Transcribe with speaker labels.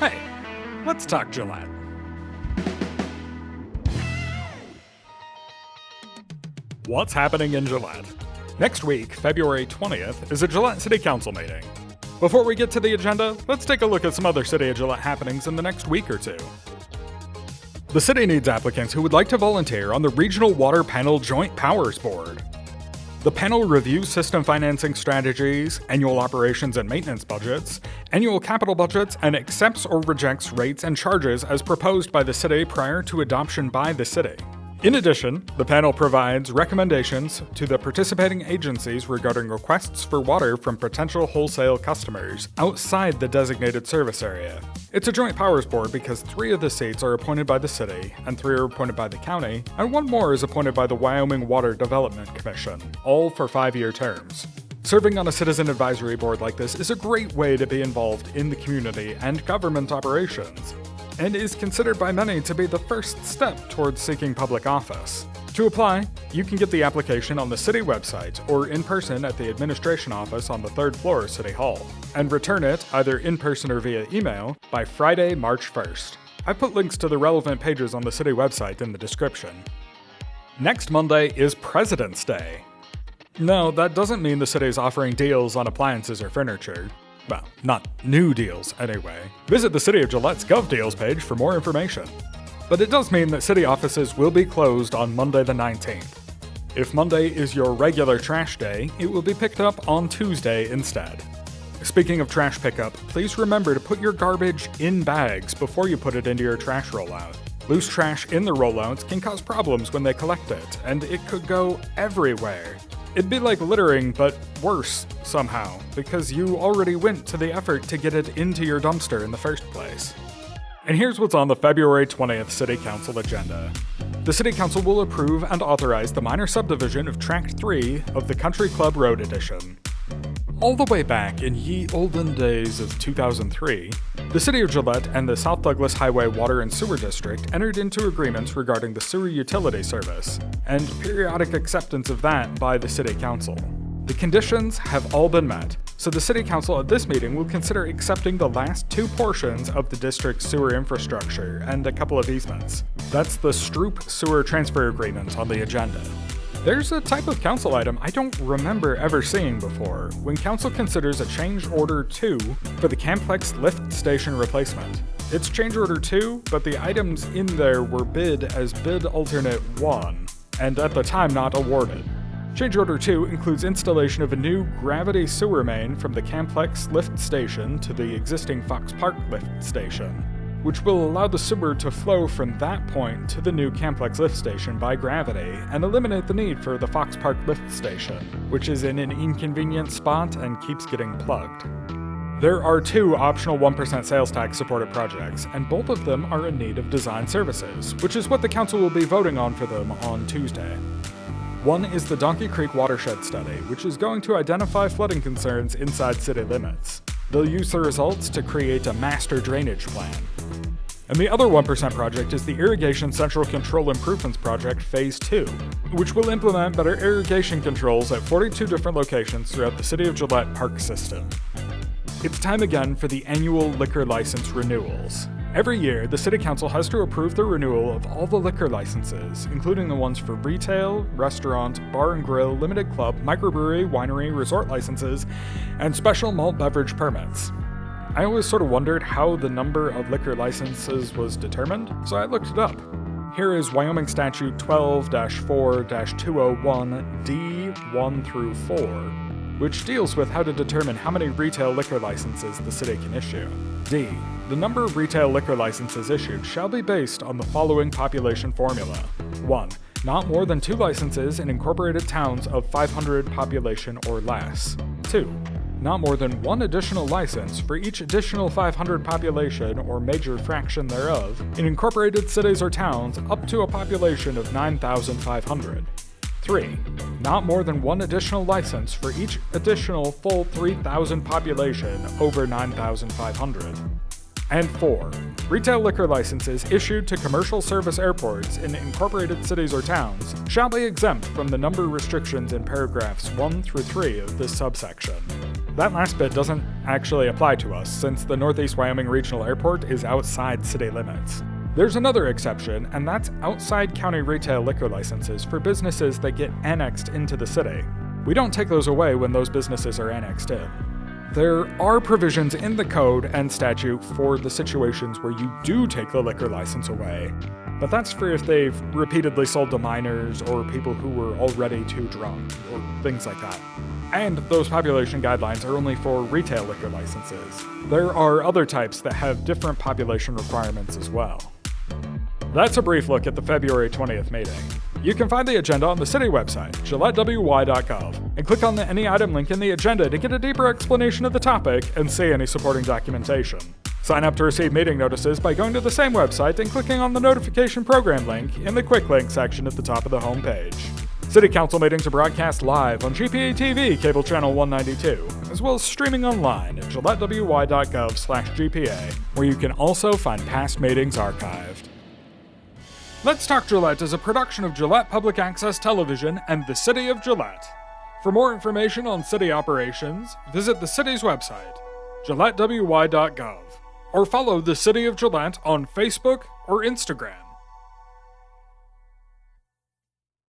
Speaker 1: Hey, let's talk Gillette. What's happening in Gillette? Next week, February 20th, is a Gillette City Council meeting. Before we get to the agenda, let's take a look at some other City of Gillette happenings in the next week or two. The city needs applicants who would like to volunteer on the Regional Water Panel Joint Powers Board. The panel reviews system financing strategies, annual operations and maintenance budgets, annual capital budgets, and accepts or rejects rates and charges as proposed by the city prior to adoption by the city. In addition, the panel provides recommendations to the participating agencies regarding requests for water from potential wholesale customers outside the designated service area. It's a joint powers board because 3 of the seats are appointed by the city, and 3 are appointed by the county, and 1 more is appointed by the Wyoming Water Development Commission, all for 5-year terms. Serving on a citizen advisory board like this is a great way to be involved in the community and government operations, and is considered by many to be the first step towards seeking public office. To apply, you can get the application on the city website or in person at the administration office on the 3rd floor of City Hall, and return it either in person or via email by Friday, March 1st. I put links to the relevant pages on the city website in the description. Next Monday is President's Day. No, that doesn't mean the city is offering deals on appliances or furniture. Well, not new deals, anyway. Visit the City of Gillette's Gov Deals page for more information. But it does mean that city offices will be closed on Monday the 19th. If Monday is your regular trash day, it will be picked up on Tuesday instead. Speaking of trash pickup, please remember to put your garbage in bags before you put it into your trash rollout. Loose trash in the rollouts can cause problems when they collect it, and it could go everywhere. It'd be like littering, but worse somehow, because you already went to the effort to get it into your dumpster in the first place. And here's what's on the February 20th City Council agenda. The City Council will approve and authorize the minor subdivision of Tract 3 of the Country Club Road Edition. All the way back in ye olden days of 2003, the City of Gillette and the South Douglas Highway Water and Sewer District entered into agreements regarding the sewer utility service, and periodic acceptance of that by the City Council. The conditions have all been met, so the City Council at this meeting will consider accepting the last 2 portions of the district's sewer infrastructure and a couple of easements. That's the Stroop Sewer Transfer Agreement on the agenda. There's a type of council item I don't remember ever seeing before, when council considers a change order 2 for the Camplex lift station replacement. It's change order 2, but the items in there were bid as bid alternate 1, and at the time not awarded. Change order 2 includes installation of a new gravity sewer main from the Camplex lift station to the existing Fox Park lift station, which will allow the sewer to flow from that point to the new Camplex lift station by gravity and eliminate the need for the Fox Park lift station, which is in an inconvenient spot and keeps getting plugged. There are 2 optional 1% sales tax supported projects, and both of them are in need of design services, which is what the council will be voting on for them on Tuesday. One is the Donkey Creek Watershed Study, which is going to identify flooding concerns inside city limits. They'll use the results to create a master drainage plan. And the other 1% project is the Irrigation Central Control Improvements Project Phase 2, which will implement better irrigation controls at 42 different locations throughout the City of Gillette park system. It's time again for the annual liquor license renewals. Every year, the City Council has to approve the renewal of all the liquor licenses, including the ones for retail, restaurant, bar and grill, limited club, microbrewery, winery, resort licenses, and special malt beverage permits. I always sort of wondered how the number of liquor licenses was determined, so I looked it up. Here is Wyoming Statute 12-4-201 D1 through 4, which deals with how to determine how many retail liquor licenses the city can issue. D. The number of retail liquor licenses issued shall be based on the following population formula. 1. Not more than 2 licenses in incorporated towns of 500 population or less. 2. Not more than 1 additional license for each additional 500 population or major fraction thereof in incorporated cities or towns up to a population of 9,500. 3. Not more than 1 additional license for each additional full 3,000 population over 9,500. And 4. Retail liquor licenses issued to commercial service airports in incorporated cities or towns shall be exempt from the number restrictions in paragraphs 1 through 3 of this subsection. That last bit doesn't actually apply to us, since the Northeast Wyoming Regional Airport is outside city limits. There's another exception, and that's outside county retail liquor licenses for businesses that get annexed into the city. We don't take those away when those businesses are annexed in. There are provisions in the code and statute for the situations where you do take the liquor license away, but that's for if they've repeatedly sold to minors or people who were already too drunk, or things like that. And those population guidelines are only for retail liquor licenses. There are other types that have different population requirements as well. That's a brief look at the February 20th meeting. You can find the agenda on the city website, gillettewy.gov, and click on the Any Item link in the agenda to get a deeper explanation of the topic and see any supporting documentation. Sign up to receive meeting notices by going to the same website and clicking on the Notification Program link in the Quick Link section at the top of the homepage. City Council meetings are broadcast live on GPA TV Cable Channel 192, as well as streaming online at gillettewy.gov/GPA, where you can also find past meetings archived. Let's Talk Gillette is a production of Gillette Public Access Television and the City of Gillette. For more information on city operations, visit the city's website, gillettewy.gov, or follow the City of Gillette on Facebook or Instagram.